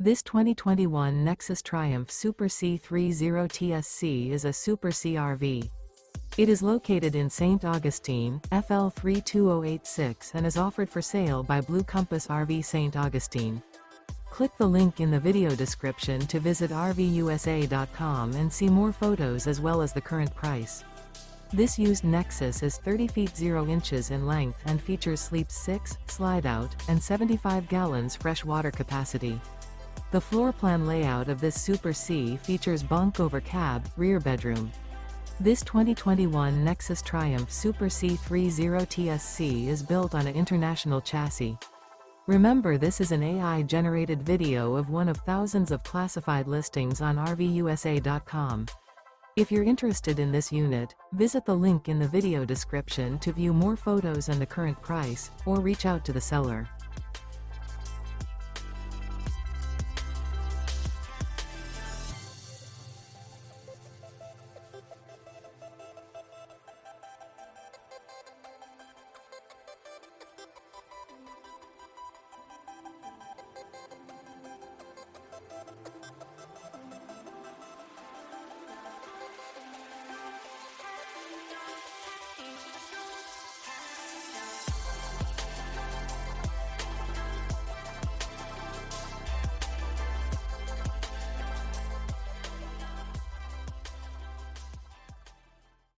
This 2021 Nexus Triumph Super C 30 TSC is a Super C RV. It is located in St. Augustine, FL 32086 and is offered for sale by Blue Compass RV St. Augustine. Click the link in the video description to visit RVUSA.com and see more photos as well as the current price. This used Nexus is 30 feet 0 inches in length and features sleep 6, slide-out, and 75 gallons fresh water capacity. The floor plan layout of this Super C features bunk over cab, rear bedroom. This 2021 Nexus Triumph Super C 30 TSC is built on an international chassis. Remember, this is an AI-generated video of one of thousands of classified listings on RVUSA.com. If you're interested in this unit, visit the link in the video description to view more photos and the current price, or reach out to the seller.